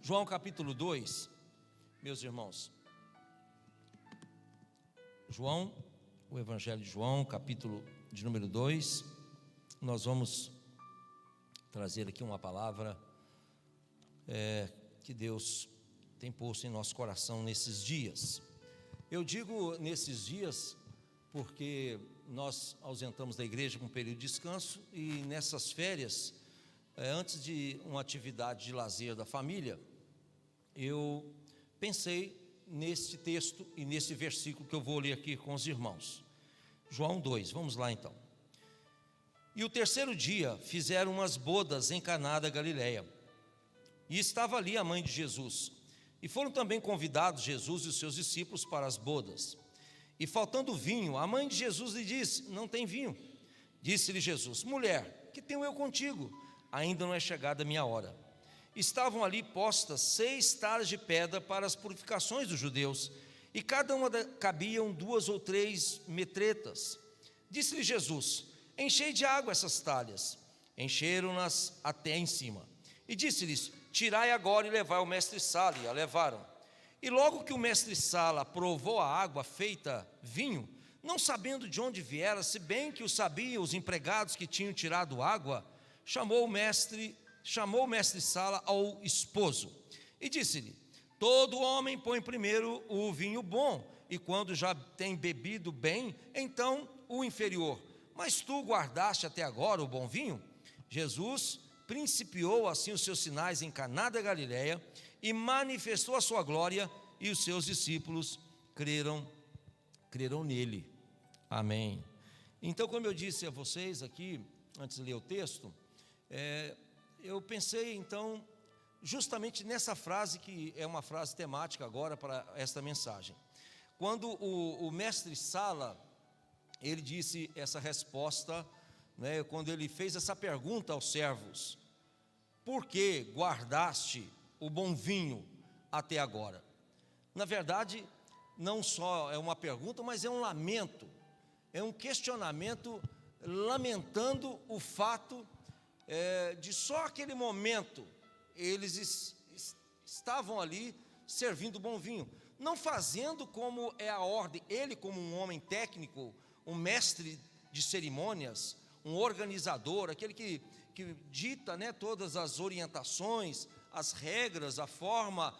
João capítulo 2, meus irmãos. João, o Evangelho de João, capítulo de número 2. Nós vamos trazer aqui uma palavra que Deus tem posto em nosso coração nesses dias. Eu digo nesses dias porque nós ausentamos da igreja com um período de descanso e nessas férias, antes de uma atividade de lazer da família, eu pensei neste texto e nesse versículo que eu vou ler aqui com os irmãos. João 2, vamos lá então. E o terceiro dia fizeram umas bodas em Caná da Galileia, e estava ali a mãe de Jesus, e foram também convidados Jesus e os seus discípulos para as bodas. E faltando vinho, a mãe de Jesus lhe disse: não tem vinho. Disse-lhe Jesus: mulher, que tenho eu contigo? Ainda não é chegada a minha hora. Estavam ali postas 6 taras de pedra para as purificações dos judeus, e cada uma cabiam 2 ou 3 metretas. Disse-lhe Jesus: enchei de água essas talhas. Encheram-nas até em cima. E disse-lhes: tirai agora e levai ao mestre-sala. E a levaram. E logo que o mestre-sala provou a água feita vinho, não sabendo de onde viera, se bem que o sabiam os empregados que tinham tirado água, chamou o mestre-sala ao esposo e disse-lhe: todo homem põe primeiro o vinho bom, e quando já tem bebido bem, então o inferior. Mas tu guardaste até agora o bom vinho? Jesus principiou assim os seus sinais em Caná da Galileia e manifestou a sua glória, e os seus discípulos creram nele. Amém. Então, como eu disse a vocês aqui, antes de ler o texto, eu pensei então justamente nessa frase, que é uma frase temática agora para esta mensagem. Quando o mestre-sala, ele disse essa resposta, quando ele fez essa pergunta aos servos: por que guardaste o bom vinho até agora? Na verdade, não só é uma pergunta, mas é um lamento, é um questionamento, lamentando o fato de só aquele momento eles estavam ali servindo bom vinho, não fazendo como é a ordem. Ele, como um homem técnico, um mestre de cerimônias, um organizador, aquele que dita todas as orientações, as regras, a forma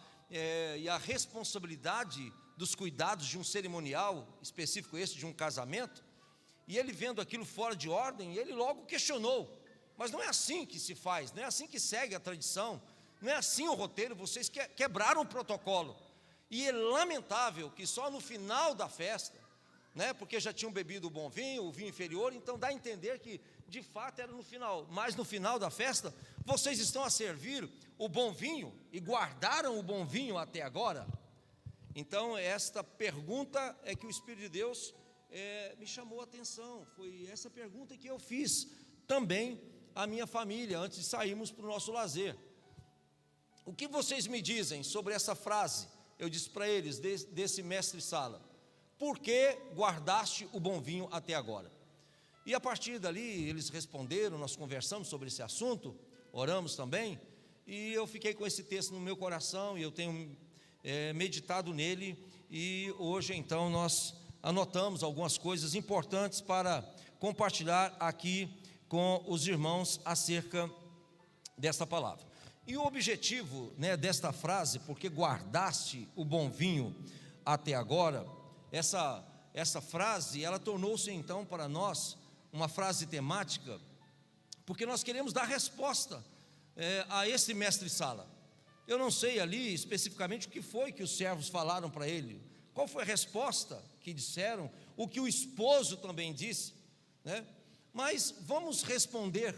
e a responsabilidade dos cuidados de um cerimonial específico, esse de um casamento. E ele, vendo aquilo fora de ordem, ele logo questionou: mas não é assim que se faz, não é assim que segue a tradição, não é assim o roteiro, vocês quebraram o protocolo. E é lamentável que só no final da festa, porque já tinham bebido o bom vinho, o vinho inferior, então dá a entender que de fato era no final, mas no final da festa, vocês estão a servir o bom vinho e guardaram o bom vinho até agora? Então esta pergunta é que o Espírito de Deus me chamou a atenção, foi essa pergunta que eu fiz também à minha família, antes de sairmos para o nosso lazer. O que vocês me dizem sobre essa frase? Eu disse para eles, desse mestre-sala: por que guardaste o bom vinho até agora? E a partir dali eles responderam, nós conversamos sobre esse assunto, oramos também, e eu fiquei com esse texto no meu coração, e eu tenho meditado nele, e hoje então nós anotamos algumas coisas importantes para compartilhar aqui com os irmãos acerca desta palavra. E o objetivo desta frase, porque guardaste o bom vinho até agora, essa frase, ela tornou-se então para nós uma frase temática, porque nós queremos dar resposta a esse mestre-sala. Eu não sei ali especificamente o que foi que os servos falaram para ele, qual foi a resposta que disseram, o que o esposo também disse, mas vamos responder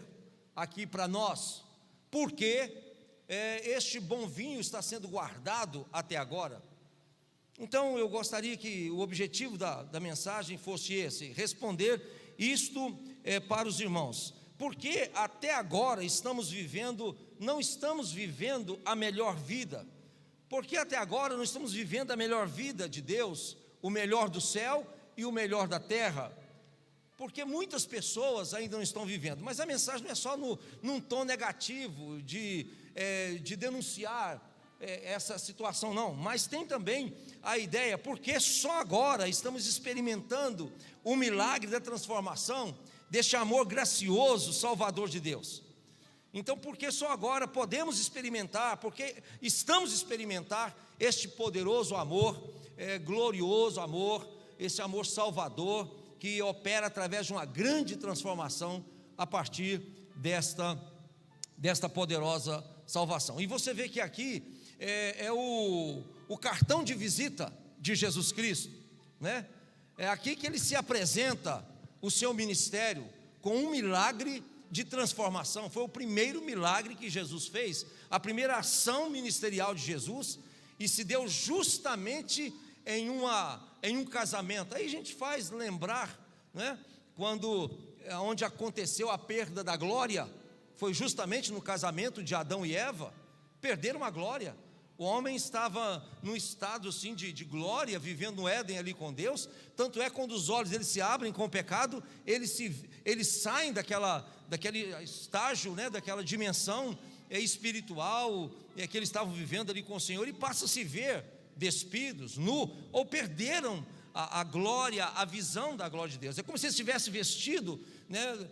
aqui para nós, por que este bom vinho está sendo guardado até agora. Então eu gostaria que o objetivo da mensagem fosse esse: responder isto para os irmãos. Porque até agora não estamos vivendo a melhor vida? Porque até agora não estamos vivendo a melhor vida de Deus, o melhor do céu e o melhor da terra? Porque muitas pessoas ainda não estão vivendo. Mas a mensagem não é só num tom negativo de denunciar essa situação, não, mas tem também a ideia, porque só agora estamos experimentando o milagre da transformação, deste amor gracioso, salvador de Deus. Então, porque só agora podemos experimentar, porque estamos experimentar este poderoso amor, glorioso amor, esse amor salvador, que opera através de uma grande transformação a partir desta poderosa salvação. E você vê que aqui é o cartão de visita de Jesus Cristo, né? É aqui que ele se apresenta o seu ministério com um milagre de transformação. Foi o primeiro milagre que Jesus fez, a primeira ação ministerial de Jesus, e se deu justamente em um casamento. Aí a gente faz lembrar, né, onde aconteceu a perda da glória, foi justamente no casamento de Adão e Eva. Perderam a glória. O homem estava num estado assim de glória, vivendo no Éden ali com Deus. Tanto é quando os olhos eles se abrem com o pecado, eles saem daquele estágio, né, daquela dimensão espiritual que eles estavam vivendo ali com o Senhor, e passam a se ver despidos, nu, ou perderam a glória, a visão da glória de Deus. É como se eles tivessem vestido, né,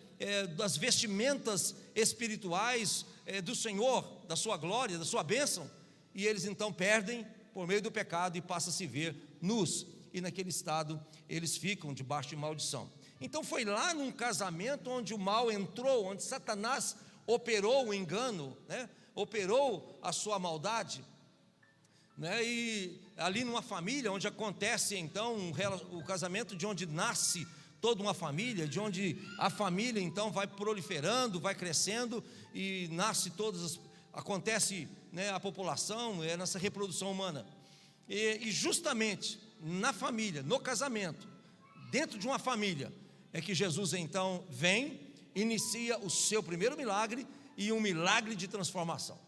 das vestimentas espirituais do Senhor, da sua glória, da sua bênção, e eles então perdem por meio do pecado e passam a se ver nus, e naquele estado eles ficam debaixo de maldição. Então foi lá num casamento onde o mal entrou, onde Satanás operou o engano, né, operou a sua maldade, né, e ali numa família onde acontece então o casamento, de onde nasce toda uma família, de onde a família então vai proliferando, vai crescendo, e nasce acontece, né, a população, nessa reprodução humana, e justamente na família, no casamento, dentro de uma família, é que Jesus então vem, inicia o seu primeiro milagre, e um milagre de transformação.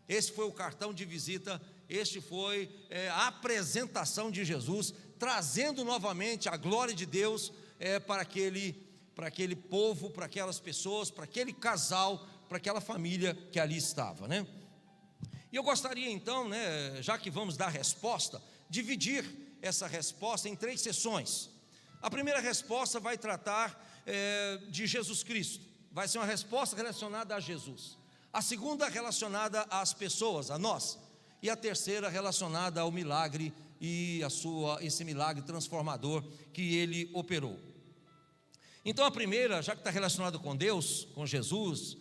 Esse foi o cartão de visita, este foi a apresentação de Jesus, trazendo novamente a glória de Deus para aquele povo, para aquelas pessoas, para aquele casal, para aquela família que ali estava, né? E eu gostaria então, né, já que vamos dar resposta, dividir essa resposta em 3 sessões. A primeira resposta vai tratar de Jesus Cristo, vai ser uma resposta relacionada a Jesus. A segunda relacionada às pessoas, a nós. E a terceira relacionada ao milagre e esse milagre transformador que ele operou. Então a primeira, já que está relacionada com Deus, com Jesus,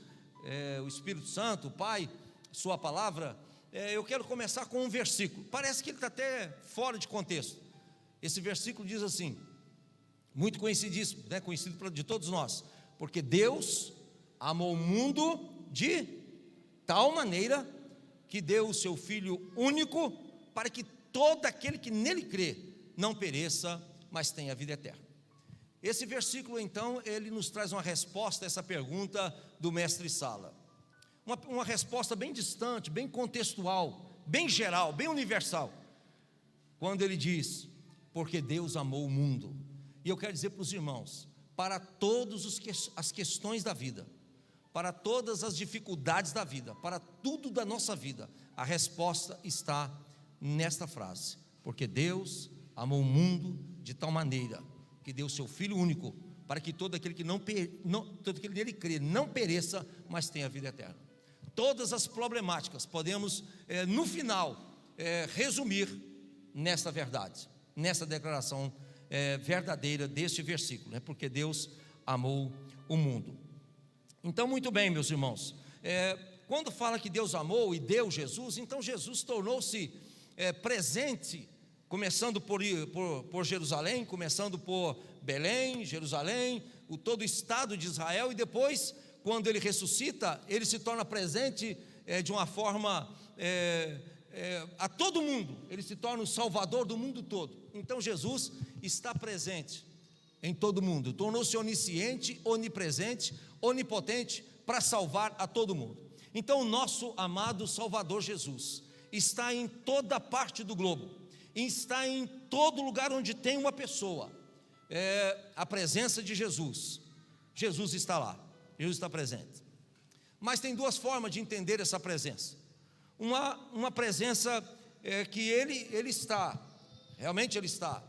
o Espírito Santo, o Pai, sua palavra, eu quero começar com um versículo. Parece que ele está até fora de contexto. Esse versículo diz assim, muito conhecidíssimo, né, conhecido de todos nós: porque Deus amou o mundo de tal maneira que deu o seu Filho único, para que todo aquele que nele crê não pereça, mas tenha vida eterna. Esse versículo então, ele nos traz uma resposta a essa pergunta do mestre Sala, uma resposta bem distante, bem contextual, bem geral, bem universal, quando ele diz: porque Deus amou o mundo. E eu quero dizer para os irmãos, para todas as questões da vida, para todas as dificuldades da vida, para tudo da nossa vida, a resposta está nesta frase: porque Deus amou o mundo de tal maneira que deu o seu Filho único, para que todo aquele que todo aquele nele crê não pereça, mas tenha vida eterna. Todas as problemáticas podemos no final resumir nesta verdade, nessa declaração verdadeira deste versículo, né? Porque Deus amou o mundo. Então, muito bem, meus irmãos, quando fala que Deus amou e deu Jesus, então Jesus tornou-se presente, começando por Jerusalém, começando por Belém, Jerusalém, todo o estado de Israel, e depois, quando ele ressuscita, ele se torna presente de uma forma a todo mundo, ele se torna o Salvador do mundo todo. Então Jesus está presente em todo mundo, tornou-se onisciente, onipresente, onipotente, para salvar a todo mundo. Então o nosso amado Salvador Jesus está em toda parte do globo, está em todo lugar onde tem uma pessoa. A presença de Jesus está lá, Jesus está presente. Mas tem 2 formas de entender essa presença. uma presença que ele está, realmente ele está,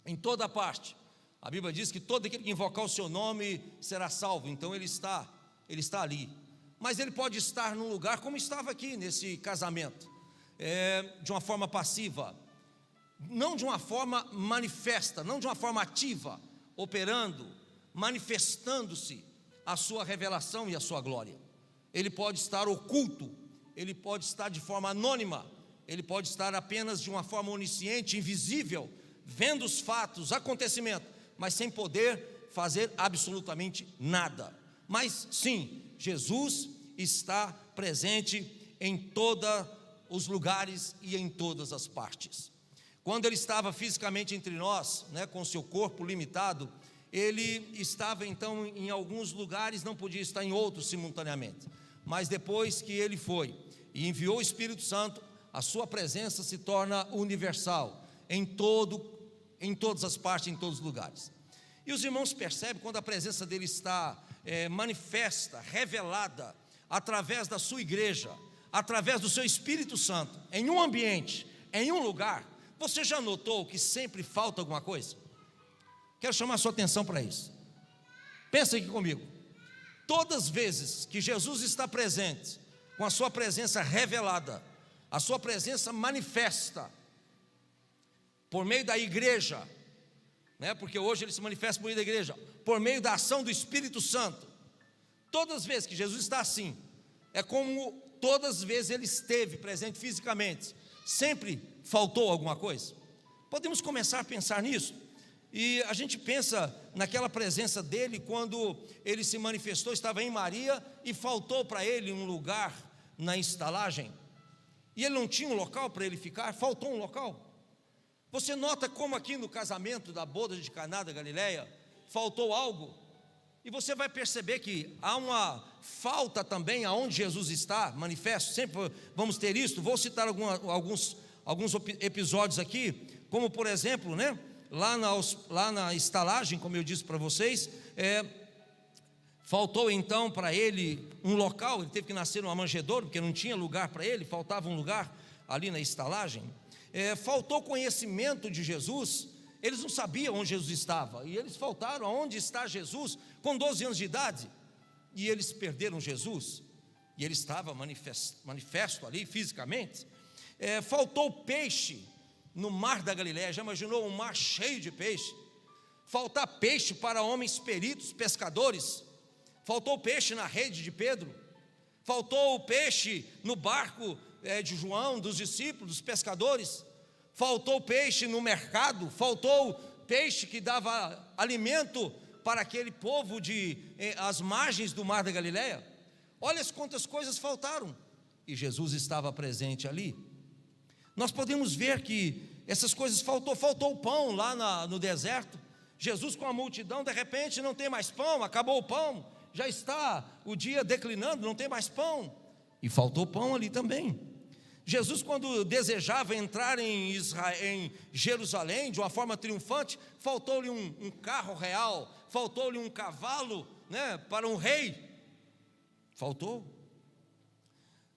em toda parte. A Bíblia diz que todo aquele que invocar o seu nome será salvo, então ele está ali. Mas ele pode estar num lugar como estava aqui nesse casamento, de uma forma passiva, não de uma forma manifesta, não de uma forma ativa, operando, manifestando-se a sua revelação e a sua glória. Ele pode estar oculto, ele pode estar de forma anônima, ele pode estar apenas de uma forma onisciente, invisível, vendo os fatos, acontecimentos, mas sem poder fazer absolutamente nada. Mas sim, Jesus está presente em todos os lugares e em todas as partes. Quando ele estava fisicamente entre nós, com seu corpo limitado, ele estava então em alguns lugares, não podia estar em outros simultaneamente. Mas depois que ele foi e enviou o Espírito Santo, a sua presença se torna universal, em todas as partes, em todos os lugares. E os irmãos percebem quando a presença dele está manifesta, revelada, através da sua igreja, através do seu Espírito Santo, em um ambiente, em um lugar. Você já notou que sempre falta alguma coisa? Quero chamar a sua atenção para isso. Pensa aqui comigo. Todas as vezes que Jesus está presente, com a sua presença revelada, a sua presença manifesta, por meio da igreja, porque hoje ele se manifesta por meio da igreja, por meio da ação do Espírito Santo. Todas as vezes que Jesus está assim, é como todas as vezes ele esteve presente fisicamente, sempre faltou alguma coisa. Podemos começar a pensar nisso, e a gente pensa naquela presença dele, quando ele se manifestou, estava em Maria, e faltou para ele um lugar na estalagem, e ele não tinha um local para ele ficar, faltou um local. Você nota como aqui no casamento da boda de Caná da Galileia, faltou algo, e você vai perceber que há uma falta também aonde Jesus está, manifesto, sempre vamos ter isso. Vou citar alguns episódios aqui, como por exemplo, lá na estalagem, como eu disse para vocês, faltou então para ele um local, ele teve que nascer numa manjedoura, porque não tinha lugar para ele, faltava um lugar ali na estalagem. Faltou conhecimento de Jesus, eles não sabiam onde Jesus estava, e eles faltaram aonde está Jesus, com 12 anos de idade, e eles perderam Jesus, e ele estava manifesto ali fisicamente. Faltou peixe no mar da Galileia. Já imaginou um mar cheio de peixe? Faltar peixe para homens peritos, pescadores. Faltou peixe na rede de Pedro. Faltou peixe no barco de João, dos discípulos, dos pescadores. Faltou peixe no mercado. Faltou peixe que dava alimento para aquele povo às margens do mar da Galileia. Olha quantas coisas faltaram, e Jesus estava presente ali. Nós podemos ver que essas coisas faltou o pão lá no deserto. Jesus com a multidão, de repente não tem mais pão, acabou o pão, já está o dia declinando, não tem mais pão, e faltou pão ali também. Jesus, quando desejava entrar em Jerusalém de uma forma triunfante, faltou-lhe um carro real, faltou-lhe um cavalo, para um rei, faltou.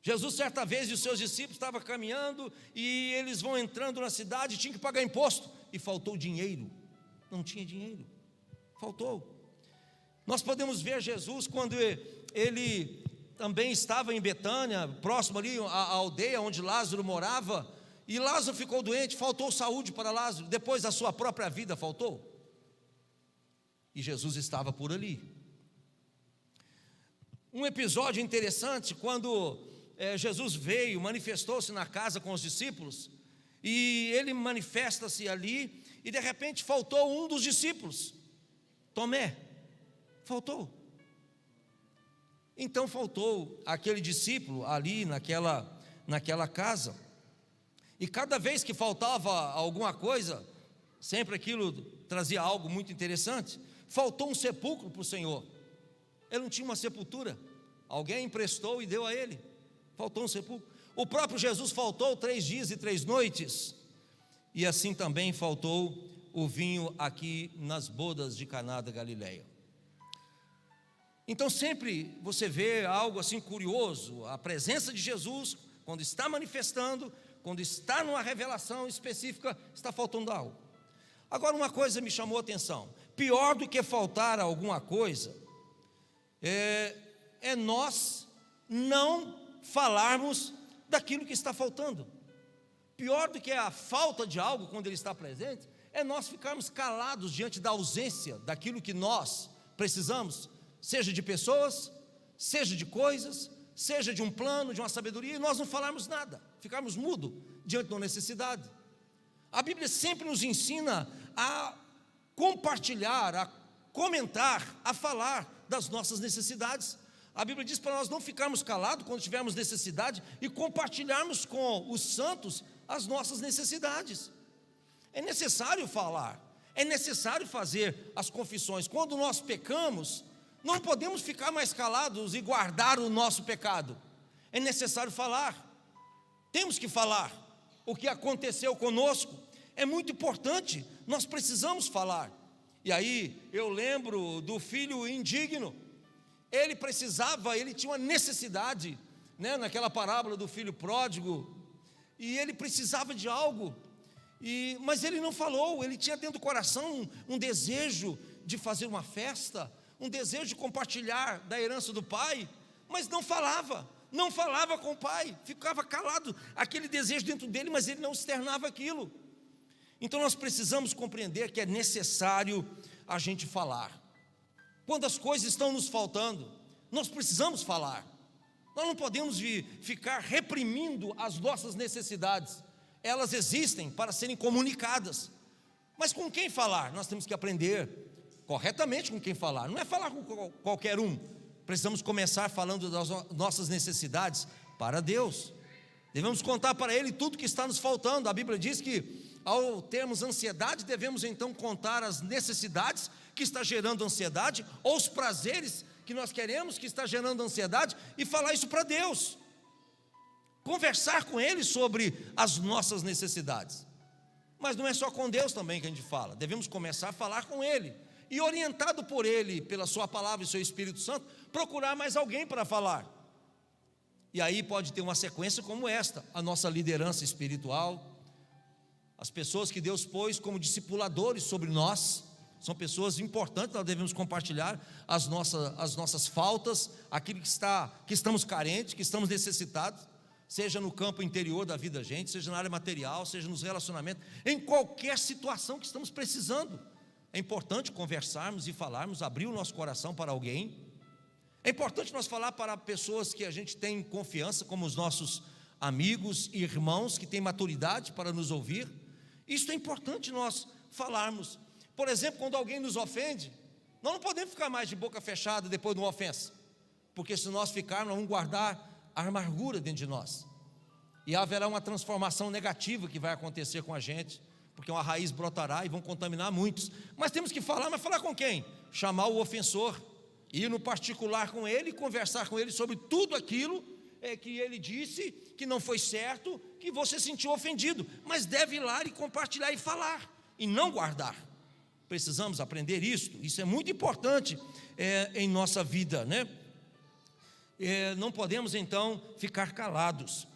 Jesus certa vez e os seus discípulos estavam caminhando, e eles vão entrando na cidade, tinham que pagar imposto, e faltou dinheiro, não tinha dinheiro, faltou. Nós podemos ver Jesus quando ele também estava em Betânia, próximo ali à aldeia onde Lázaro morava, e Lázaro ficou doente, faltou saúde para Lázaro, depois da sua própria vida faltou, e Jesus estava por ali. Um episódio interessante, quando Jesus veio, manifestou-se na casa com os discípulos, e ele manifesta-se ali, e de repente faltou um dos discípulos, Tomé, faltou. Então faltou aquele discípulo ali naquela casa, e cada vez que faltava alguma coisa, sempre aquilo trazia algo muito interessante. Faltou um sepulcro para o Senhor, ele não tinha uma sepultura, alguém emprestou e deu a ele, faltou um sepulcro. O próprio Jesus faltou 3 dias e 3 noites, e assim também faltou o vinho aqui nas bodas de Caná da Galileia. Então sempre você vê algo assim curioso, a presença de Jesus quando está manifestando, quando está numa revelação específica, está faltando algo. Agora, uma coisa me chamou a atenção: pior do que faltar alguma coisa é nós não falarmos daquilo que está faltando. Pior do que a falta de algo quando ele está presente, é nós ficarmos calados diante da ausência daquilo que nós precisamos, seja de pessoas, seja de coisas, seja de um plano, de uma sabedoria, e nós não falarmos nada, ficarmos mudos diante da necessidade. A Bíblia sempre nos ensina a compartilhar, a comentar, a falar das nossas necessidades. A Bíblia diz para nós não ficarmos calados quando tivermos necessidade e compartilharmos com os santos as nossas necessidades. É necessário falar, é necessário fazer as confissões. Quando nós pecamos, não podemos ficar mais calados e guardar o nosso pecado. É necessário falar, temos que falar. O que aconteceu conosco é muito importante, nós precisamos falar. E aí eu lembro do filho indigno. Ele tinha uma necessidade, naquela parábola do filho pródigo, e ele precisava de algo, mas ele não falou. Ele tinha dentro do coração um desejo de fazer uma festa, um desejo de compartilhar da herança do pai, mas não falava com o pai, ficava calado, aquele desejo dentro dele, mas ele não externava aquilo. Então nós precisamos compreender que é necessário a gente falar. Quando as coisas estão nos faltando, nós precisamos falar. Nós não podemos ficar reprimindo as nossas necessidades. Elas existem para serem comunicadas. Mas com quem falar? Nós temos que aprender corretamente com quem falar. Não é falar com qualquer um. Precisamos começar falando das nossas necessidades para Deus. Devemos contar para Ele tudo que está nos faltando. A Bíblia diz que ao termos ansiedade, devemos então contar as necessidades que está gerando ansiedade, ou os prazeres que nós queremos que está gerando ansiedade, e falar isso para Deus. Conversar com Ele sobre as nossas necessidades. Mas não é só com Deus também que a gente fala. Devemos começar a falar com Ele, e orientado por Ele, pela sua palavra e seu Espírito Santo, procurar mais alguém para falar. E aí pode ter uma sequência como esta: a nossa liderança espiritual, as pessoas que Deus pôs como discipuladores sobre nós, são pessoas importantes. Nós devemos compartilhar as nossas faltas, aquilo que estamos carentes, que estamos necessitados, seja no campo interior da vida da gente, seja na área material, seja nos relacionamentos, em qualquer situação que estamos precisando. É importante conversarmos e falarmos, abrir o nosso coração para alguém. É importante nós falar para pessoas que a gente tem confiança, como os nossos amigos e irmãos que têm maturidade para nos ouvir. Isso é importante nós falarmos. Por exemplo, quando alguém nos ofende, nós não podemos ficar mais de boca fechada depois de uma ofensa, porque se nós ficarmos, nós vamos guardar a amargura dentro de nós, e haverá uma transformação negativa que vai acontecer com a gente, porque uma raiz brotará e vão contaminar muitos. Mas temos que falar, mas falar com quem? Chamar o ofensor, ir no particular com ele, conversar com ele sobre tudo aquilo que ele disse que não foi certo, que você sentiu ofendido, mas deve ir lá e compartilhar e falar, e não guardar. Precisamos aprender isso é muito importante em nossa vida, não podemos então ficar calados.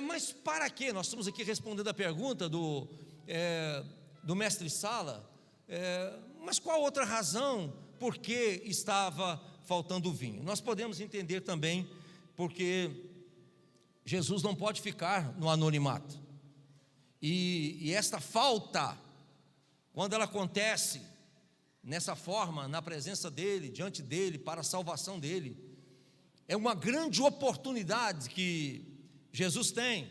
Mas para quê? Nós estamos aqui respondendo a pergunta do mestre Sala, mas qual outra razão por que estava faltando vinho? Nós podemos entender também porque Jesus não pode ficar no anonimato, e esta falta, quando ela acontece nessa forma, na presença dele, diante dele, para a salvação dele, é uma grande oportunidade que Jesus tem,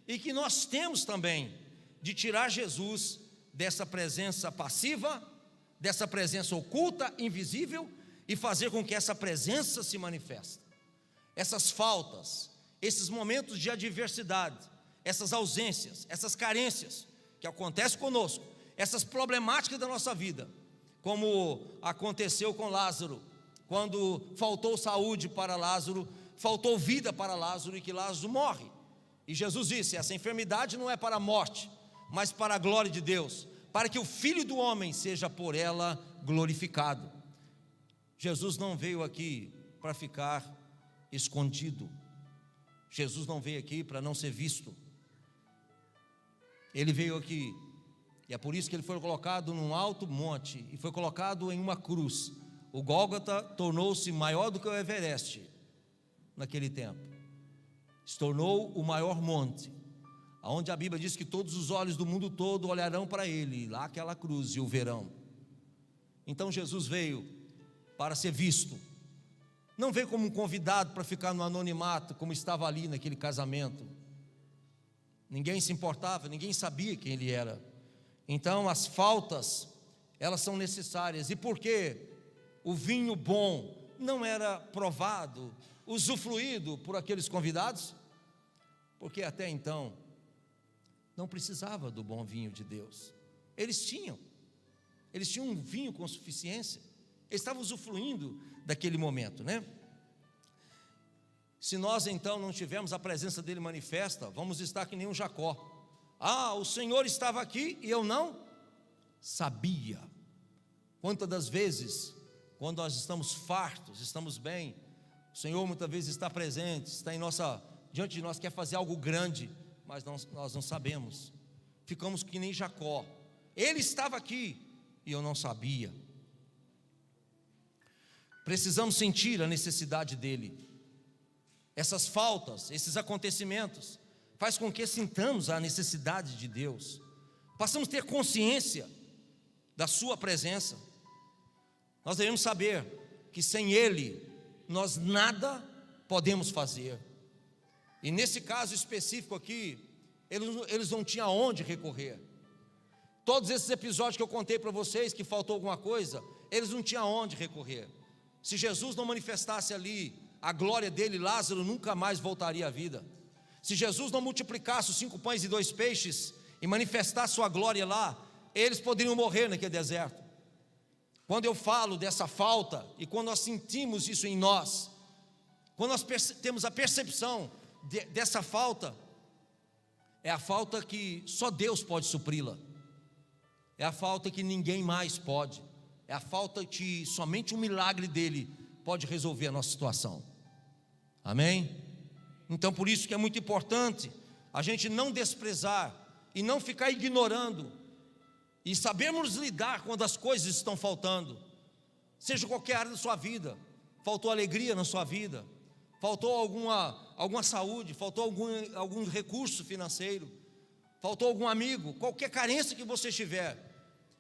e que nós temos também, de tirar Jesus dessa presença passiva, dessa presença oculta, invisível, e fazer com que essa presença se manifeste. Essas faltas, esses momentos de adversidade, essas ausências, essas carências que acontecem conosco, essas problemáticas da nossa vida, como aconteceu com Lázaro, quando faltou saúde para Lázaro, faltou vida para Lázaro, e que Lázaro morre, e Jesus disse: essa enfermidade não é para a morte, mas para a glória de Deus, para que o Filho do homem seja por ela glorificado. Jesus não veio aqui para ficar escondido. Jesus não veio aqui para não ser visto. Ele veio aqui, e é por isso que ele foi colocado num alto monte, e foi colocado em uma cruz. O Gólgota tornou-se maior do que o Everest, naquele tempo. Se tornou o maior monte, onde a Bíblia diz que todos os olhos do mundo todo olharão para ele, lá aquela cruz, e o verão. Então Jesus veio para ser visto, não veio como um convidado para ficar no anonimato, como estava ali naquele casamento. Ninguém se importava, ninguém sabia quem ele era. Então as faltas, elas são necessárias. E por que o vinho bom não era provado, usufruído por aqueles convidados? Porque até então não precisava do bom vinho de Deus. Eles tinham um vinho com suficiência. Eles estavam usufruindo daquele momento, né? Se nós então não tivermos a presença dele manifesta, vamos estar que nem um Jacó. O Senhor estava aqui e eu não sabia. Quantas das vezes, quando nós estamos fartos, estamos bem, o Senhor muitas vezes está presente, está diante de nós, quer fazer algo grande, mas nós não sabemos. Ficamos que nem Jacó. Ele estava aqui e eu não sabia. Precisamos sentir a necessidade dele. Essas faltas, esses acontecimentos, faz com que sintamos a necessidade de Deus. Passamos a ter consciência da sua presença. Nós devemos saber que sem Ele, nós nada podemos fazer. E nesse caso específico aqui, eles não tinham aonde recorrer. Todos esses episódios que eu contei para vocês, que faltou alguma coisa, eles não tinham aonde recorrer. Se Jesus não manifestasse ali a glória dele, Lázaro nunca mais voltaria à vida. Se Jesus não multiplicasse os 5 pães e 2 peixes e manifestasse sua glória lá, eles poderiam morrer naquele deserto. Quando eu falo dessa falta, e quando nós sentimos isso em nós, quando nós temos a percepção dessa falta, é a falta que só Deus pode supri-la, é a falta que ninguém mais pode, é a falta que somente um milagre dele pode resolver a nossa situação. Amém? Então por isso que é muito importante a gente não desprezar e não ficar ignorando, e sabermos lidar quando as coisas estão faltando, seja qualquer área da sua vida. Faltou alegria na sua vida, faltou alguma saúde, faltou algum recurso financeiro, faltou algum amigo, qualquer carência que você tiver,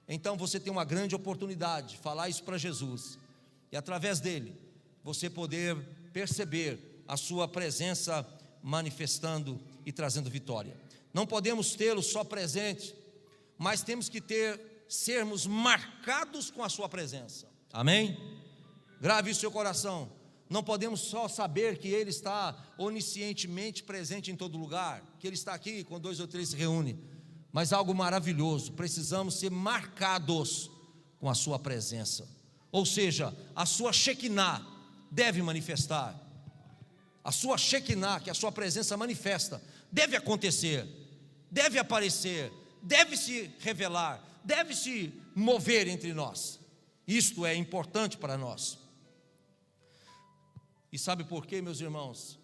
então você tem uma grande oportunidade de falar isso para Jesus, e através dele, você poder perceber a sua presença manifestando e trazendo vitória. Não podemos tê-lo só presente, mas temos que sermos marcados com a sua presença. Amém? Grave isso no seu coração. Não podemos só saber que Ele está oniscientemente presente em todo lugar, que Ele está aqui quando 2 ou 3 se reúnem, mas algo maravilhoso, precisamos ser marcados com a sua presença. Ou seja, a sua Shekinah deve manifestar. A sua Shekinah, que a sua presença manifesta, deve acontecer, deve aparecer, deve se revelar, deve se mover entre nós. Isto é importante para nós. E sabe por quê, meus irmãos?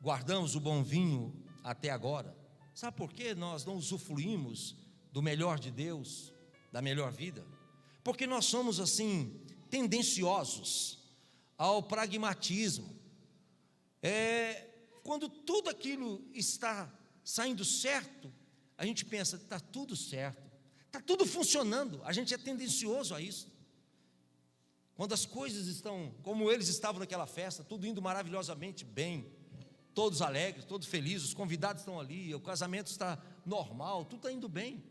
Guardamos o bom vinho até agora. Sabe por que nós não usufruímos do melhor de Deus, da melhor vida? Porque nós somos assim, tendenciosos ao pragmatismo. Quando tudo aquilo está saindo certo, a gente pensa, está tudo certo, está tudo funcionando, a gente é tendencioso a isso. Quando as coisas estão como eles estavam naquela festa, tudo indo maravilhosamente bem, todos alegres, todos felizes, os convidados estão ali, o casamento está normal, tudo está indo bem.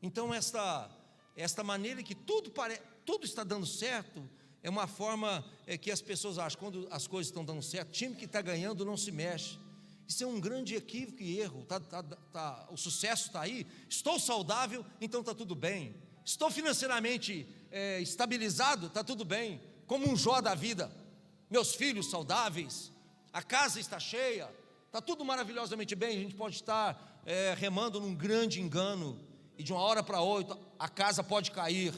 Então esta maneira que tudo está dando certo, é uma forma que as pessoas acham, quando as coisas estão dando certo, o time que está ganhando não se mexe. Isso é um grande equívoco e erro. O sucesso está aí. Estou saudável, então está tudo bem. Estou financeiramente estabilizado, está tudo bem. Como um Jó da vida. Meus filhos saudáveis, a casa está cheia, está tudo maravilhosamente bem. A gente pode estar remando num grande engano, e de uma hora para outra a casa pode cair.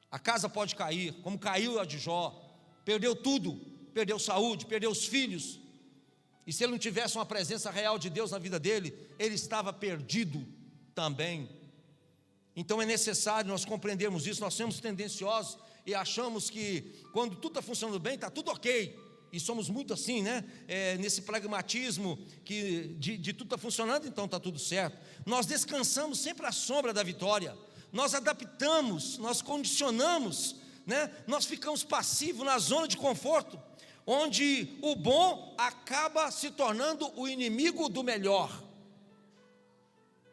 A casa pode cair, como caiu a de Jó. Perdeu tudo, perdeu saúde, perdeu os filhos. E se ele não tivesse uma presença real de Deus na vida dele, ele estava perdido também. Então é necessário nós compreendermos isso. Nós somos tendenciosos e achamos que quando tudo está funcionando bem, está tudo ok. E somos muito assim, né? Nesse pragmatismo que de tudo está funcionando, então está tudo certo. Nós descansamos sempre à sombra da vitória. Nós adaptamos, nós condicionamos, né? Nós ficamos passivos na zona de conforto, onde o bom acaba se tornando o inimigo do melhor.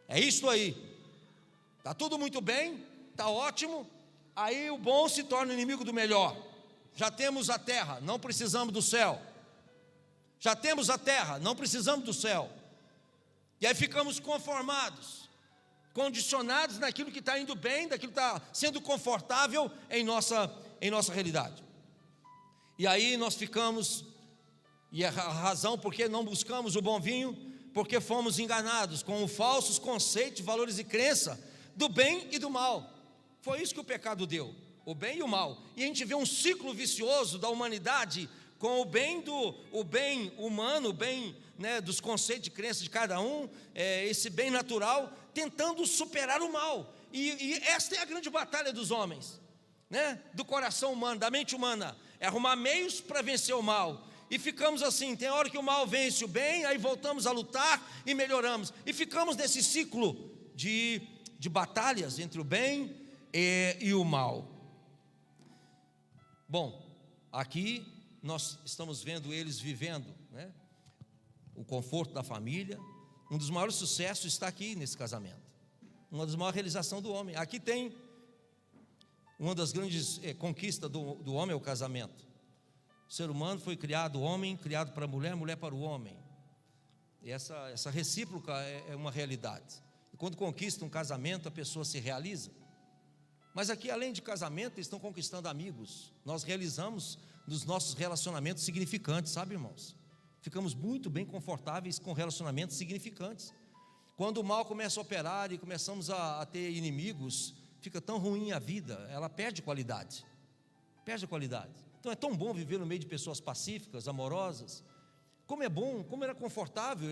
É isso aí. Está tudo muito bem, está ótimo, aí o bom se torna o inimigo do melhor. Já temos a terra, não precisamos do céu. Já temos a terra, não precisamos do céu. E aí ficamos conformados, condicionados naquilo que está indo bem, daquilo que está sendo confortável em nossa realidade. E aí nós ficamos, e a razão porque não buscamos o bom vinho, porque fomos enganados com falsos conceitos, valores e crença do bem e do mal. Foi isso que o pecado deu, o bem e o mal. E a gente vê um ciclo vicioso da humanidade com o bem humano, o bem, né, dos conceitos de crença de cada um, esse bem natural, tentando superar o mal. E esta é a grande batalha dos homens, né, do coração humano, da mente humana, é arrumar meios para vencer o mal. E ficamos assim, tem hora que o mal vence o bem, aí voltamos a lutar e melhoramos. E ficamos nesse ciclo de batalhas entre o bem e o mal. Bom, aqui nós estamos vendo eles vivendo, né, o conforto da família. Um dos maiores sucessos está aqui nesse casamento, uma das maiores realizações do homem. Aqui tem uma das grandes conquistas do homem, é o casamento. O ser humano foi criado homem, criado para a mulher, mulher para o homem. E essa recíproca é uma realidade. E quando conquista um casamento, a pessoa se realiza. Mas aqui, além de casamento, eles estão conquistando amigos. Nós realizamos nos nossos relacionamentos significantes, sabe, irmãos? Ficamos muito bem confortáveis com relacionamentos significantes. Quando o mal começa a operar e começamos a ter inimigos, fica tão ruim a vida, ela perde qualidade. Perde a qualidade. Então é tão bom viver no meio de pessoas pacíficas, amorosas. Como é bom, como era confortável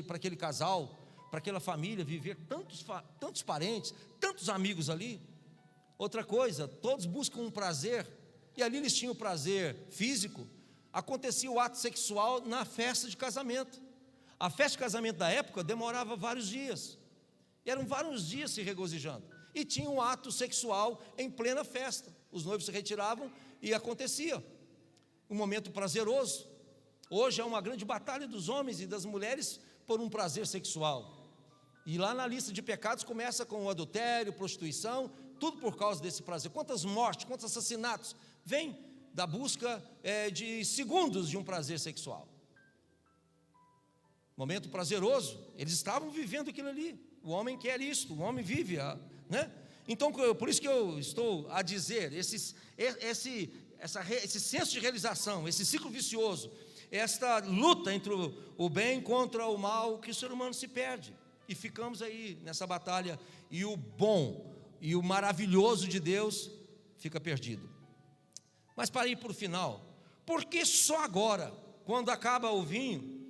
para aquele casal, para aquela família, viver tantos parentes, tantos amigos ali. Outra coisa, todos buscam um prazer, e ali eles tinham prazer físico. Acontecia o ato sexual na festa de casamento. A festa de casamento da época demorava vários dias, e eram vários dias se regozijando, e tinha um ato sexual em plena festa. Os noivos se retiravam e acontecia um momento prazeroso. Hoje é uma grande batalha dos homens e das mulheres por um prazer sexual. E lá na lista de pecados começa com o adultério, prostituição, tudo por causa desse prazer. Quantas mortes, quantos assassinatos vêm da busca de segundos de um prazer sexual. Momento prazeroso, eles estavam vivendo aquilo ali. O homem quer isto, o homem vive, né? Então, por isso que eu estou a dizer, esse senso de realização, esse ciclo vicioso, esta luta entre o bem contra o mal, que o ser humano se perde. E ficamos aí nessa batalha, e o bom e o maravilhoso de Deus fica perdido. Mas para ir para o final, por que só agora, quando acaba o vinho,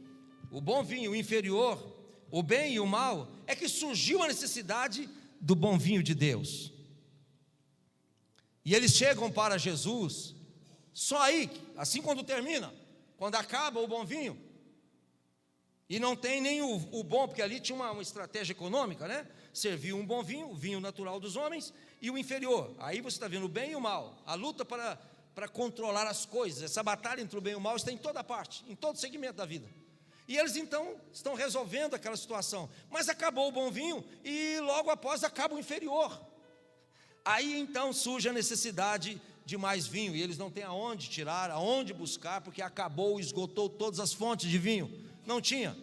o bom vinho, o inferior, o bem e o mal, é que surgiu a necessidade do bom vinho de Deus? E eles chegam para Jesus, só aí, assim quando termina, quando acaba o bom vinho, e não tem nem o bom, porque ali tinha uma estratégia econômica, né? Serviu um bom vinho, o vinho natural dos homens, e o inferior. Aí você está vendo o bem e o mal, a luta para controlar as coisas. Essa batalha entre o bem e o mal está em toda parte, em todo segmento da vida. E eles então estão resolvendo aquela situação. Mas acabou o bom vinho e logo após acaba o inferior. Aí então surge a necessidade de mais vinho, e eles não têm aonde tirar, aonde buscar, porque acabou, esgotou todas as fontes de vinho. Não tinha.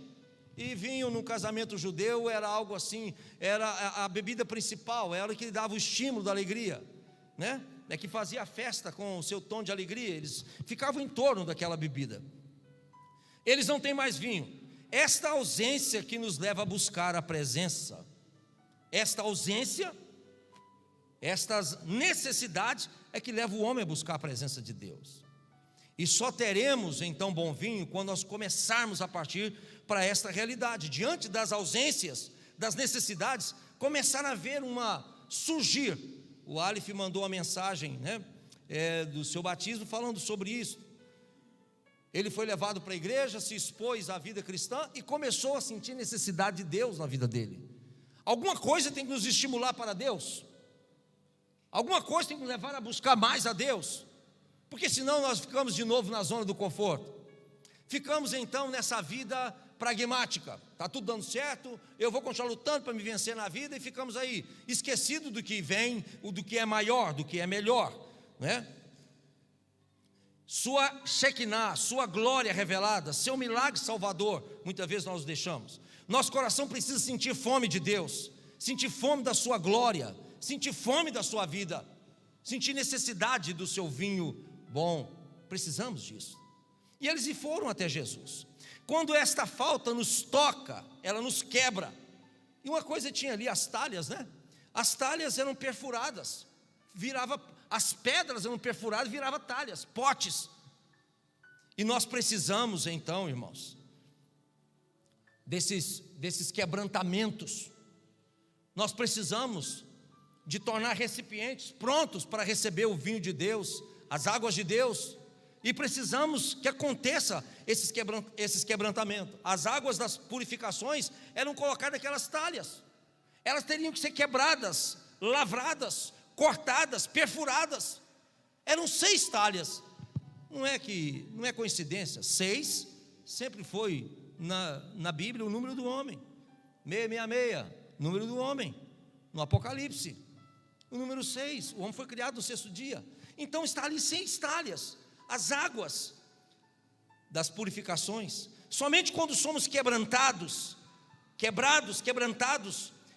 E vinho no casamento judeu era algo assim, era a bebida principal, era o que dava o estímulo da alegria, né? É que fazia a festa com o seu tom de alegria. Eles ficavam em torno daquela bebida. Eles não têm mais vinho. Esta ausência que nos leva a buscar a presença, esta ausência, estas necessidades é que leva o homem a buscar a presença de Deus. E só teremos então bom vinho quando nós começarmos a partir para esta realidade. Diante das ausências, das necessidades, começar a ver surgir. O Aleph mandou a mensagem, do seu batismo falando sobre isso. Ele foi levado para a igreja, se expôs à vida cristã e começou a sentir necessidade de Deus na vida dele. Alguma coisa tem que nos estimular para Deus. Alguma coisa tem que nos levar a buscar mais a Deus. Porque senão nós ficamos de novo na zona do conforto. Ficamos então nessa vida pragmática. Está tudo dando certo, eu vou continuar lutando para me vencer na vida, e ficamos aí, esquecidos do que vem, do que é maior, do que é melhor, Sua Shekinah, sua glória revelada, seu milagre salvador, muitas vezes nós os deixamos. Nosso coração precisa sentir fome de Deus, sentir fome da sua glória, sentir fome da sua vida, sentir necessidade do seu vinho bom. Precisamos disso. E eles foram até Jesus. Quando esta falta nos toca, ela nos quebra. E uma coisa tinha ali, as talhas, As talhas eram perfuradas, as pedras eram perfuradas, virava talhas, potes. E nós precisamos então, irmãos, desses quebrantamentos. Nós precisamos de tornar recipientes prontos para receber o vinho de Deus, as águas de Deus. E precisamos que aconteça esses quebrantamentos. As águas das purificações eram colocadas naquelas talhas. Elas teriam que ser quebradas, lavradas, cortadas, perfuradas. Eram 6 talhas. Não é coincidência. 6 sempre foi na Bíblia o número do homem. 666, número do homem. No Apocalipse, o número 6. O homem foi criado no 6º dia. Então está ali 6 talhas. As águas das purificações. Somente quando somos quebrantados,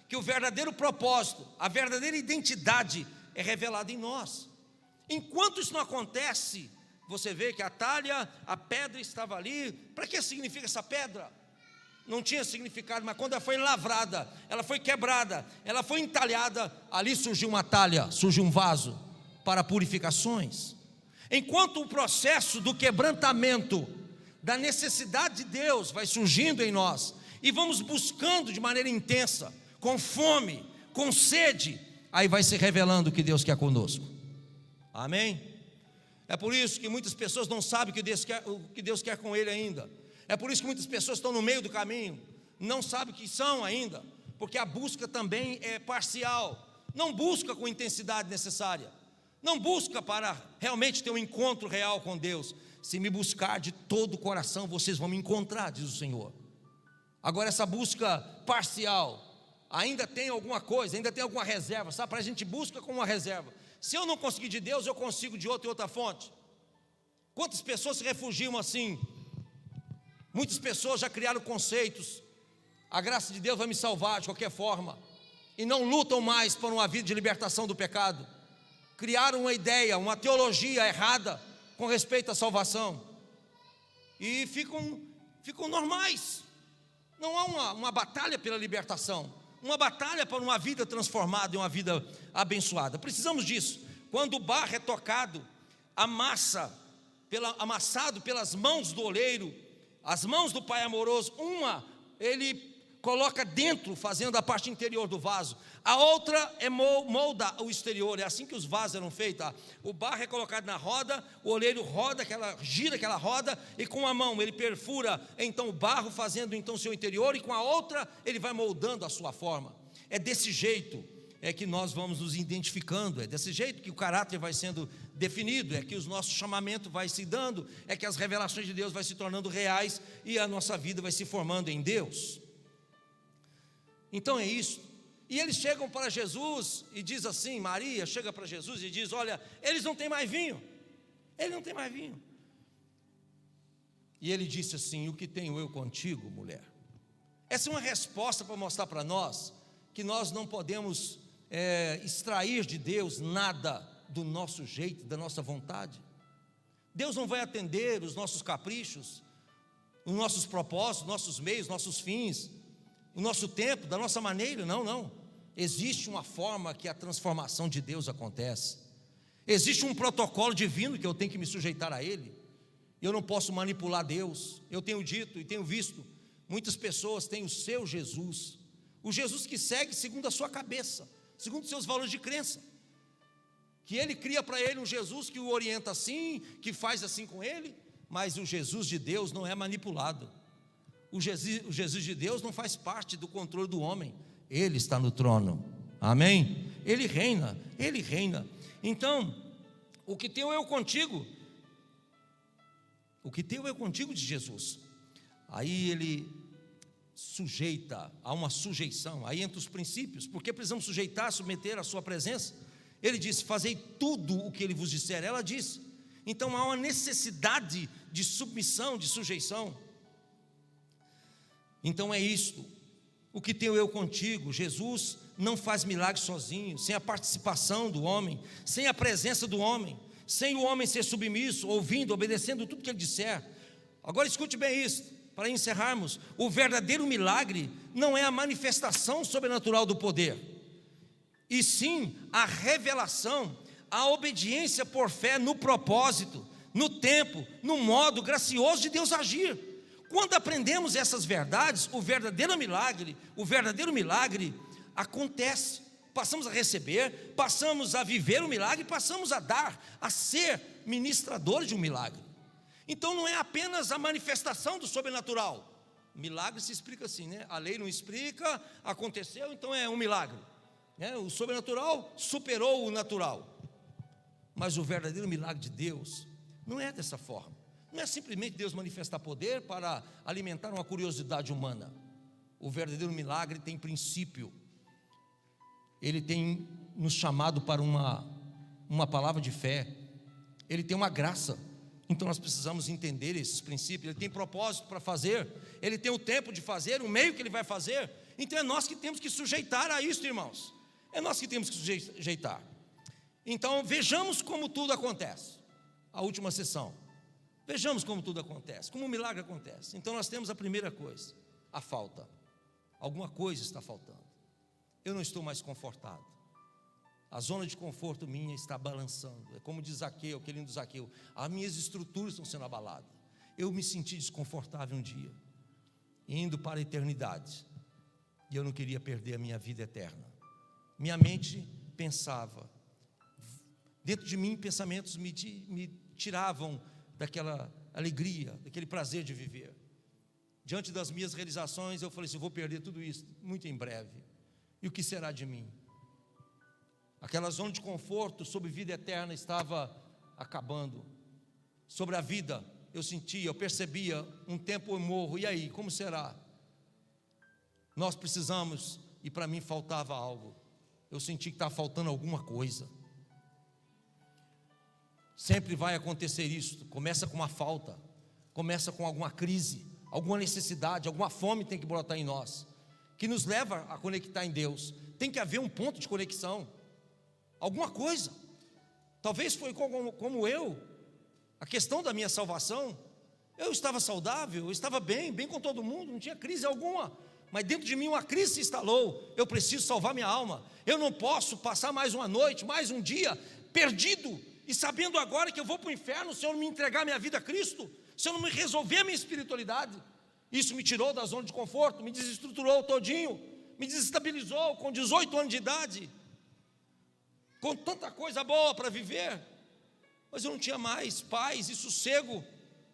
que o verdadeiro propósito, a verdadeira identidade é revelada em nós. Enquanto isso não acontece, você vê que a talha, a pedra estava ali. Para que significa essa pedra? Não tinha significado, mas quando ela foi lavrada, ela foi quebrada, ela foi entalhada, ali surgiu uma talha, surgiu um vaso para purificações. Enquanto o processo do quebrantamento, da necessidade de Deus vai surgindo em nós, e vamos buscando de maneira intensa, com fome, com sede, aí vai se revelando o que Deus quer conosco. Amém? É por isso que muitas pessoas não sabem o que Deus quer com ele ainda. É por isso que muitas pessoas estão no meio do caminho, não sabem o que são ainda, porque a busca também é parcial, não busca com a intensidade necessária. Não busca para realmente ter um encontro real com Deus. Se me buscar de todo o coração, vocês vão me encontrar, diz o Senhor. Agora essa busca parcial, ainda tem alguma coisa, ainda tem alguma reserva, sabe? Para a gente busca com uma reserva. Se eu não conseguir de Deus, eu consigo de outra fonte. Quantas pessoas se refugiam assim? Muitas pessoas já criaram conceitos. A graça de Deus vai me salvar de qualquer forma. E não lutam mais por uma vida de libertação do pecado. Criaram uma ideia, uma teologia errada com respeito à salvação. E ficam normais. Não há uma batalha pela libertação, uma batalha para uma vida transformada e uma vida abençoada. Precisamos disso. Quando o barro é tocado, amassado pelas mãos do oleiro, as mãos do Pai amoroso, ele coloca dentro, fazendo a parte interior do vaso, a outra molda o exterior. É assim que os vasos eram feitos. O barro é colocado na roda, o oleiro gira aquela roda, e com a mão ele perfura então o barro, fazendo então o seu interior, e com a outra ele vai moldando a sua forma. É desse jeito que nós vamos nos identificando, é desse jeito que o caráter vai sendo definido, é que o nosso chamamento vai se dando, é que as revelações de Deus vai se tornando reais, e a nossa vida vai se formando em Deus. Então é isso. E eles chegam para Jesus e diz assim, Maria chega para Jesus e diz: olha, eles não têm mais vinho. Ele não tem mais vinho. E ele disse assim: o que tenho eu contigo, mulher? Essa é uma resposta para mostrar para nós que nós não podemos extrair de Deus nada do nosso jeito, da nossa vontade. Deus não vai atender os nossos caprichos, os nossos propósitos, nossos meios, nossos fins, o nosso tempo, da nossa maneira. Não. Existe uma forma que a transformação de Deus acontece. Existe um protocolo divino que eu tenho que me sujeitar a ele. Eu não posso manipular Deus. Eu tenho dito e tenho visto, muitas pessoas têm o seu Jesus, o Jesus que segue segundo a sua cabeça, segundo os seus valores de crença, que ele cria para ele um Jesus que o orienta assim, que faz assim com ele, mas o Jesus de Deus não é manipulado. O Jesus de Deus não faz parte do controle do homem. Ele está no trono, amém? Ele reina, ele reina. Então, o que tenho eu contigo, o que tenho eu contigo de Jesus. Aí ele sujeita, há uma sujeição, aí entra os princípios, porque precisamos sujeitar, submeter a sua presença. Ele disse: fazei tudo o que ele vos disser. Ela disse. Então há uma necessidade de submissão, de sujeição. Então é isto, o que tenho eu contigo. Jesus não faz milagre sozinho, sem a participação do homem, sem a presença do homem, sem o homem ser submisso, ouvindo, obedecendo tudo que ele disser. Agora escute bem isso, para encerrarmos. O verdadeiro milagre não é a manifestação sobrenatural do poder, e sim a revelação, a obediência por fé no propósito, no tempo, no modo gracioso de Deus agir. Quando aprendemos essas verdades, o verdadeiro milagre acontece. Passamos a receber, passamos a viver o milagre, passamos a dar, a ser ministradores de um milagre. Então não é apenas a manifestação do sobrenatural. Milagre se explica assim, né? A lei não explica, aconteceu, então é um milagre. O sobrenatural superou o natural. Mas o verdadeiro milagre de Deus não é dessa forma. Não é simplesmente Deus manifestar poder para alimentar uma curiosidade humana. O verdadeiro milagre tem princípio. Ele tem nos chamado para uma palavra de fé. Ele tem uma graça. Então nós precisamos entender esses princípios. Ele tem propósito para fazer. Ele tem o tempo de fazer, o meio que ele vai fazer. Então é nós que temos que sujeitar a isso, irmãos. É nós que temos que sujeitar. Então vejamos como tudo acontece. A última sessão. Vejamos como tudo acontece, como o milagre acontece. Então nós temos a primeira coisa, a falta. Alguma coisa está faltando. Eu não estou mais confortado. A zona de conforto minha está balançando. É como diz Zaqueu, aquele lindo Zaqueu: as minhas estruturas estão sendo abaladas. Eu me senti desconfortável um dia, indo para a eternidade, e eu não queria perder a minha vida eterna. Minha mente pensava, dentro de mim pensamentos me tiravam daquela alegria, daquele prazer de viver. Diante das minhas realizações, eu falei assim: eu vou perder tudo isso muito em breve. E o que será de mim? Aquela zona de conforto sobre vida eterna estava acabando. Sobre a vida, eu sentia, eu percebia, um tempo eu morro, e aí, como será? Nós precisamos, e para mim faltava algo. Eu senti que estava faltando alguma coisa. Sempre vai acontecer isso. Começa com uma falta, começa com alguma crise, alguma necessidade, alguma fome tem que brotar em nós, que nos leva a conectar em Deus. Tem que haver um ponto de conexão, alguma coisa. Talvez foi como eu, a questão da minha salvação. Eu estava saudável, eu estava bem com todo mundo, não tinha crise alguma, mas dentro de mim uma crise se instalou. Eu preciso salvar minha alma. Eu não posso passar mais uma noite, mais um dia perdido, e sabendo agora que eu vou para o inferno se eu não me entregar minha vida a Cristo, se eu não me resolver a minha espiritualidade. Isso me tirou da zona de conforto, me desestruturou todinho, me desestabilizou com 18 anos de idade, com tanta coisa boa para viver, mas eu não tinha mais paz e sossego,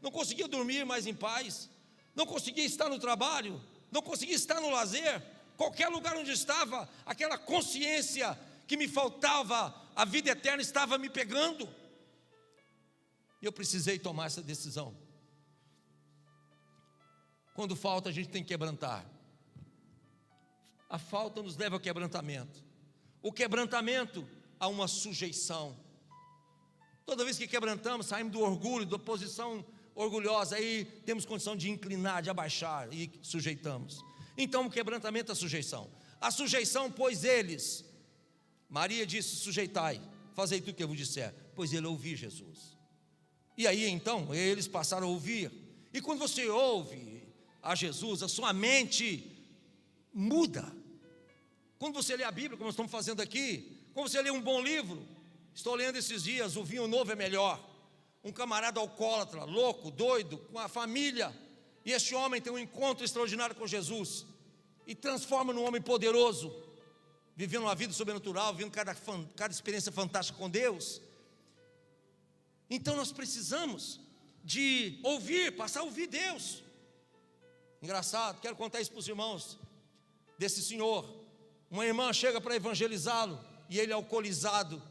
não conseguia dormir mais em paz, não conseguia estar no trabalho, não conseguia estar no lazer, qualquer lugar onde estava, aquela consciência que me faltava, a vida eterna estava me pegando, e eu precisei tomar essa decisão. Quando falta, a gente tem que quebrantar. A falta nos leva ao quebrantamento. O quebrantamento a uma sujeição. Toda vez que quebrantamos, saímos do orgulho, da posição orgulhosa, aí temos condição de inclinar, de abaixar e sujeitamos. Então o quebrantamento é a sujeição. A sujeição, pois eles, Maria disse: sujeitai, fazei tudo o que eu vos disser, pois ele ouviu Jesus. E aí então eles passaram a ouvir. E quando você ouve a Jesus, a sua mente muda. Quando você lê a Bíblia, como nós estamos fazendo aqui, quando você lê um bom livro, estou lendo esses dias, O Vinho Novo é Melhor, um camarada alcoólatra, louco, doido, com a família, e este homem tem um encontro extraordinário com Jesus, e transforma num homem poderoso, vivendo uma vida sobrenatural, vivendo cada experiência fantástica com Deus. Então nós precisamos de ouvir, passar a ouvir Deus. Engraçado, quero contar isso para os irmãos, desse senhor. Uma irmã chega para evangelizá-lo, e ele alcoolizado,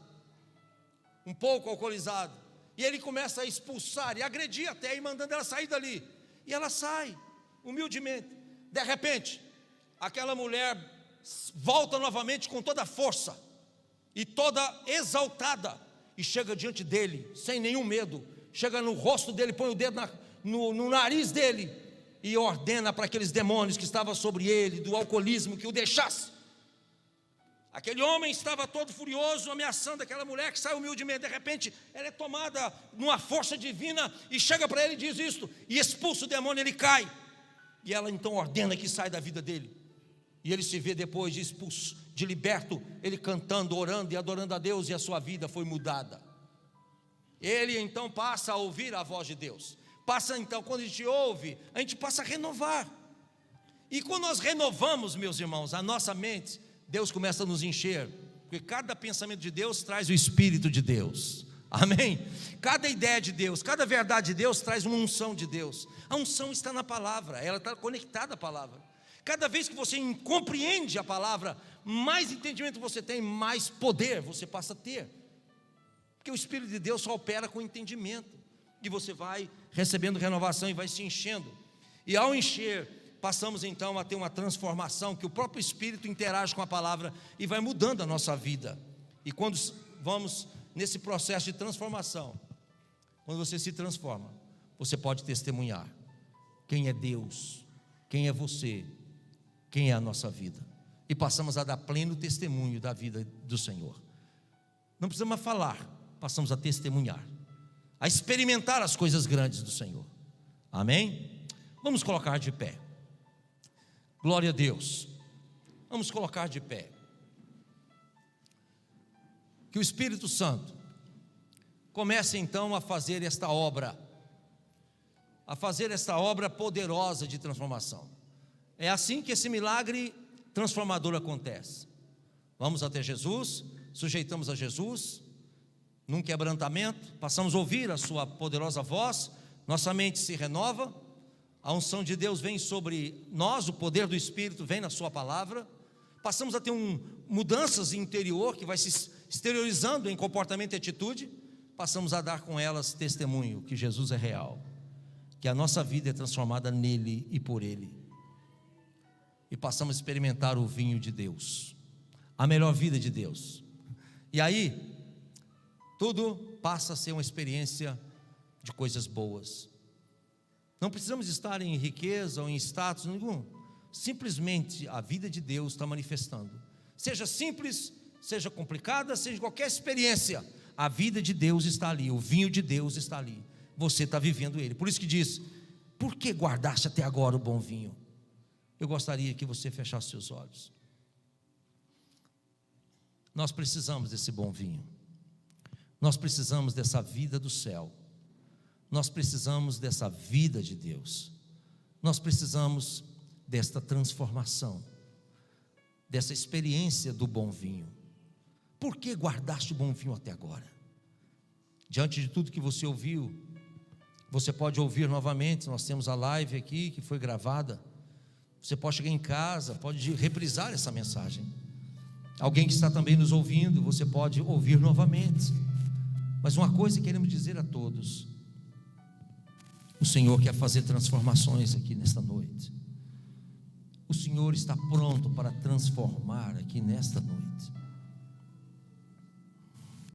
um pouco alcoolizado, e ele começa a expulsar e agredir até, e mandando ela sair dali, e ela sai, humildemente. De repente, aquela mulher volta novamente com toda a força, e toda exaltada, e chega diante dele, sem nenhum medo, chega no rosto dele, põe o dedo no nariz dele, e ordena para aqueles demônios que estavam sobre ele, do alcoolismo, que o deixasse. Aquele homem estava todo furioso, ameaçando aquela mulher que sai humildemente. De repente, ela é tomada numa força divina, e chega para ele e diz isto, e expulsa o demônio, ele cai, e ela então ordena que saia da vida dele, e ele se vê depois de expulso, de liberto, ele cantando, orando e adorando a Deus, e a sua vida foi mudada. Ele então passa a ouvir a voz de Deus, passa então, quando a gente ouve, a gente passa a renovar, e quando nós renovamos, meus irmãos, a nossa mente, Deus começa a nos encher, porque cada pensamento de Deus traz o Espírito de Deus, amém? Cada ideia de Deus, cada verdade de Deus traz uma unção de Deus. A unção está na palavra, ela está conectada à palavra. Cada vez que você compreende a palavra, mais entendimento você tem, mais poder você passa a ter, porque o Espírito de Deus só opera com entendimento, e você vai recebendo renovação e vai se enchendo, e ao encher, passamos então a ter uma transformação, que o próprio Espírito interage com a palavra e vai mudando a nossa vida. E quando vamos nesse processo de transformação, quando você se transforma, você pode testemunhar quem é Deus, quem é você, quem é a nossa vida, e passamos a dar pleno testemunho da vida do Senhor. Não precisamos falar, passamos a testemunhar, a experimentar as coisas grandes do Senhor, amém? Vamos colocar de pé. Glória a Deus. Vamos colocar de pé. Que o Espírito Santo comece então a fazer esta obra poderosa de transformação. É assim que esse milagre transformador acontece. Vamos até Jesus, sujeitamos a Jesus, num quebrantamento, passamos a ouvir a sua poderosa voz, nossa mente se renova, a unção de Deus vem sobre nós, o poder do Espírito vem na sua palavra, passamos a ter mudanças interior, que vai se exteriorizando em comportamento e atitude, passamos a dar com elas testemunho que Jesus é real, que a nossa vida é transformada nele e por ele, e passamos a experimentar o vinho de Deus, a melhor vida de Deus, e aí tudo passa a ser uma experiência de coisas boas. Não precisamos estar em riqueza ou em status nenhum, simplesmente a vida de Deus está manifestando, seja simples, seja complicada, seja qualquer experiência, a vida de Deus está ali, o vinho de Deus está ali, você está vivendo ele. Por isso que diz: por que guardaste até agora o bom vinho? Eu gostaria que você fechasse seus olhos. Nós precisamos desse bom vinho, nós precisamos dessa vida do céu, nós precisamos dessa vida de Deus, nós precisamos desta transformação, dessa experiência do bom vinho. Por que guardaste o bom vinho até agora? Diante de tudo que você ouviu, você pode ouvir novamente, nós temos a live aqui que foi gravada, você pode chegar em casa, pode reprisar essa mensagem, alguém que está também nos ouvindo, você pode ouvir novamente, mas uma coisa queremos dizer a todos: o Senhor quer fazer transformações aqui nesta noite, o Senhor está pronto para transformar aqui nesta noite.